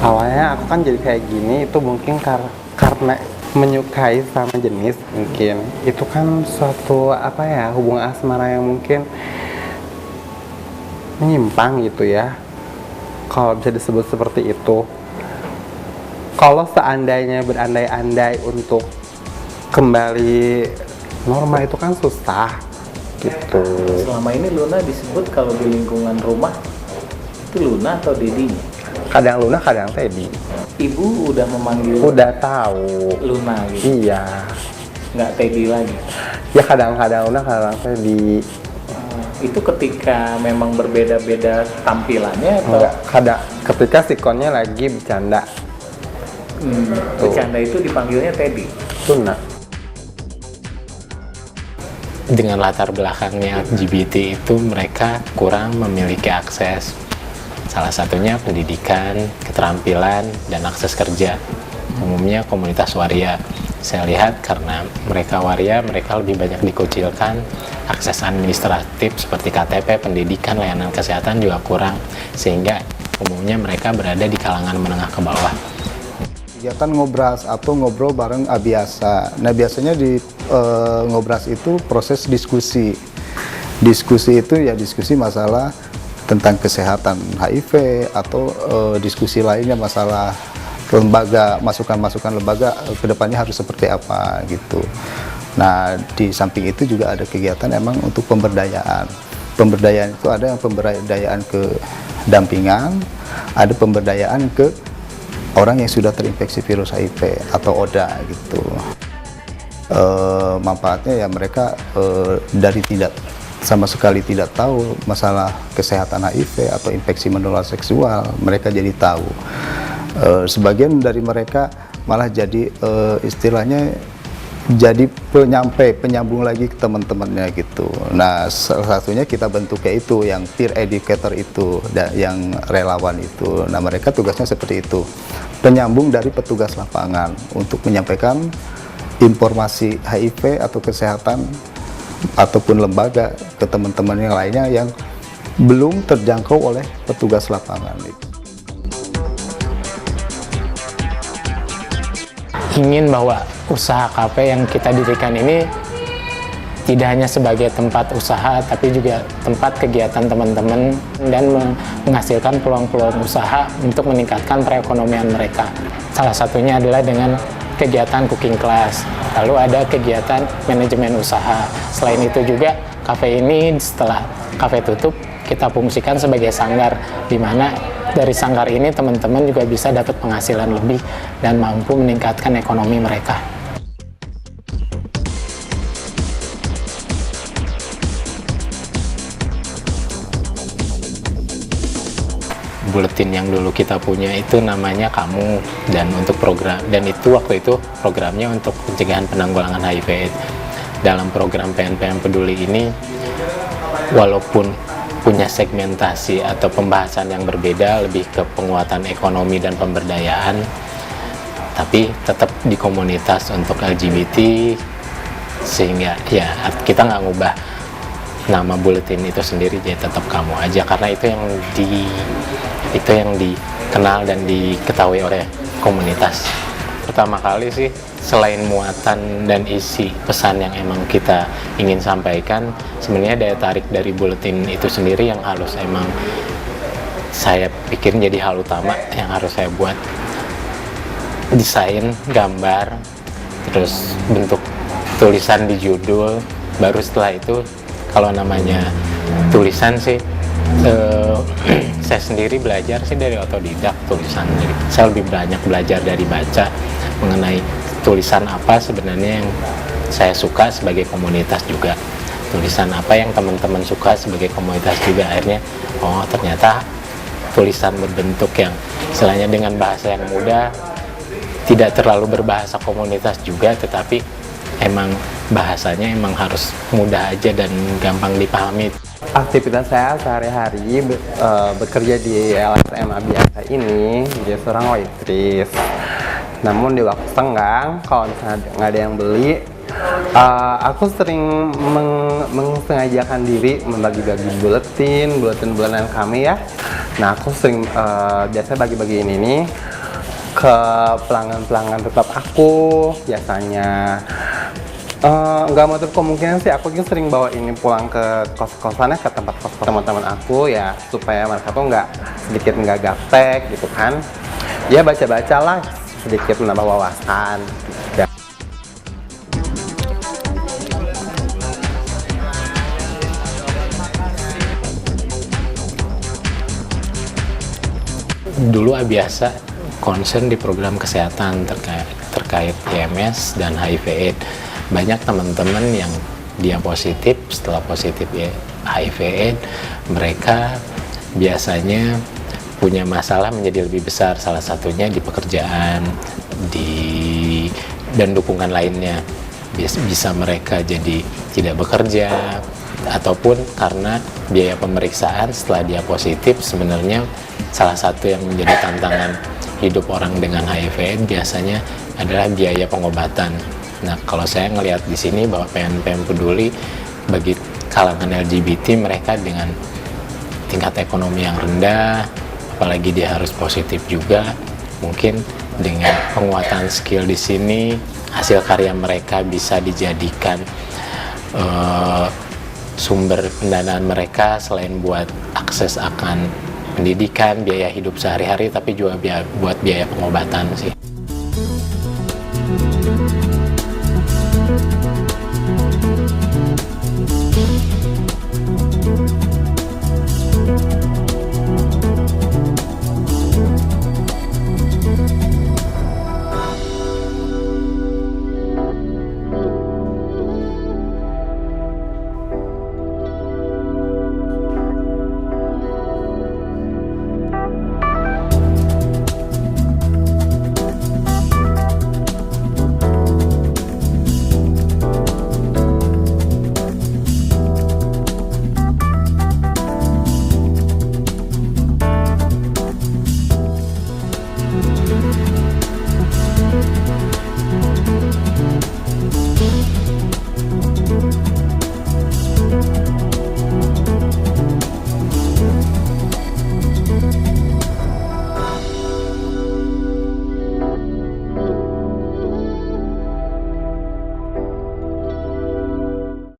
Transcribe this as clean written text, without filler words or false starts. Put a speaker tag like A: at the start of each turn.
A: Awalnya aku kan jadi kayak gini itu mungkin karena menyukai sama jenis, mungkin itu kan suatu apa ya, hubungan asmara yang mungkin menyimpang gitu ya, kalau bisa disebut seperti itu. Kalau seandainya berandai-andai untuk kembali normal itu kan susah gitu.
B: Selama ini Luna disebut kalau di lingkungan rumah itu Luna atau Dedinya?
A: Kadang Luna, kadang Teddy.
B: Ibu udah memanggil
A: Udah tahu.
B: Luna gitu?
A: Iya.
B: Nggak Teddy lagi?
A: Ya kadang-kadang Luna, kadang Teddy.
B: Itu ketika memang berbeda-beda tampilannya atau?
A: Enggak, kadang ketika sikonnya lagi bercanda.
B: Bercanda itu dipanggilnya Teddy?
A: Luna.
C: Dengan latar belakangnya LGBT itu mereka kurang memiliki akses. Salah satunya pendidikan, keterampilan, dan akses kerja. Umumnya komunitas waria. Saya lihat karena mereka waria, mereka lebih banyak dikucilkan. Akses administratif seperti KTP, pendidikan, layanan kesehatan juga kurang. Sehingga umumnya mereka berada di kalangan menengah ke bawah.
D: Kegiatan ngobras atau ngobrol bareng biasa. Nah biasanya di ngobras itu proses diskusi. Diskusi itu ya diskusi masalah tentang kesehatan HIV atau diskusi lainnya masalah lembaga, masukan-masukan lembaga kedepannya harus seperti apa gitu. Nah di samping itu juga ada kegiatan emang untuk pemberdayaan. Pemberdayaan itu ada yang pemberdayaan ke dampingan, ada pemberdayaan ke orang yang sudah terinfeksi virus HIV atau ODA gitu. Manfaatnya ya mereka dari tidak sama sekali tidak tahu masalah kesehatan HIV atau infeksi menular seksual, mereka jadi tahu. Sebagian dari mereka malah jadi istilahnya jadi penyambung lagi ke teman-temannya gitu. Nah salah satunya kita bentuknya itu yang peer educator itu, yang relawan itu. Nah mereka tugasnya seperti itu, penyambung dari petugas lapangan untuk menyampaikan informasi HIV atau kesehatan ataupun lembaga ke teman-teman yang lainnya yang belum terjangkau oleh petugas lapangan.
C: Ingin bahwa usaha kafe yang kita dirikan ini tidak hanya sebagai tempat usaha, tapi juga tempat kegiatan teman-teman dan menghasilkan peluang-peluang usaha untuk meningkatkan perekonomian mereka. Salah satunya adalah dengan kegiatan cooking class, lalu ada kegiatan manajemen usaha. Selain itu juga kafe ini setelah kafe tutup, kita fungsikan sebagai sanggar, di mana dari sanggar ini teman-teman juga bisa dapat penghasilan lebih dan mampu meningkatkan ekonomi mereka. Buletin yang dulu kita punya itu namanya Kamu, dan untuk program, dan itu waktu itu programnya untuk pencegahan penanggulangan HIV. Dalam program PNPM Peduli ini, walaupun punya segmentasi atau pembahasan yang berbeda, lebih ke penguatan ekonomi dan pemberdayaan, tapi tetap di komunitas untuk LGBT, sehingga ya kita nggak ngubah nama buletin itu sendiri, jadi tetap Kamu aja, karena itu yang dikenal dan diketahui oleh komunitas. Pertama kali sih, selain muatan dan isi pesan yang emang kita ingin sampaikan, sebenarnya daya tarik dari buletin itu sendiri yang harus emang saya pikir jadi hal utama yang harus saya buat. Desain, gambar, terus bentuk tulisan di judul, baru setelah itu kalau namanya tulisan sih, saya sendiri belajar sih dari otodidak tulisan. Jadi saya lebih banyak belajar dari baca mengenai tulisan apa sebenarnya yang saya suka sebagai komunitas juga, tulisan apa yang teman-teman suka sebagai komunitas juga. Akhirnya oh ternyata tulisan berbentuk yang istilahnya dengan bahasa yang mudah, tidak terlalu berbahasa komunitas juga, tetapi emang bahasanya emang harus mudah aja dan gampang dipahami.
A: Aktivitas saya sehari-hari bekerja di LSM biasa ini, jadi seorang waitress. Namun di waktu senggang, kalau misalnya nggak ada yang beli, aku sering mensengajakan diri membagi-bagi buletin bulanan kami ya, Nah, aku sering biasanya bagi-bagi ini nih ke pelanggan-pelanggan tetap aku biasanya. Nggak mau tutup kemungkinan sih, aku juga sering bawa ini pulang ke kos-kosannya, ke tempat kos teman-teman aku ya, supaya mereka tuh sedikit nggak gaptek gitu kan. Ya baca-baca lah, sedikit menambah wawasan. Dan
C: dulu biasa concern di program kesehatan terkait IMS dan HIV/AIDS. Banyak teman-teman yang dia positif, setelah positif HIV/AIDS, mereka biasanya punya masalah menjadi lebih besar, salah satunya di pekerjaan, dan dukungan lainnya. Bisa mereka jadi tidak bekerja, ataupun karena biaya pemeriksaan setelah dia positif. Sebenarnya salah satu yang menjadi tantangan hidup orang dengan HIV biasanya adalah biaya pengobatan. Nah, kalau saya ngelihat di sini bahwa PNPM peduli bagi kalangan LGBT, mereka dengan tingkat ekonomi yang rendah, apalagi dia harus positif juga, mungkin dengan penguatan skill di sini, hasil karya mereka bisa dijadikan sumber pendanaan mereka, selain buat akses akan pendidikan, biaya hidup sehari-hari, tapi juga buat biaya pengobatan sih.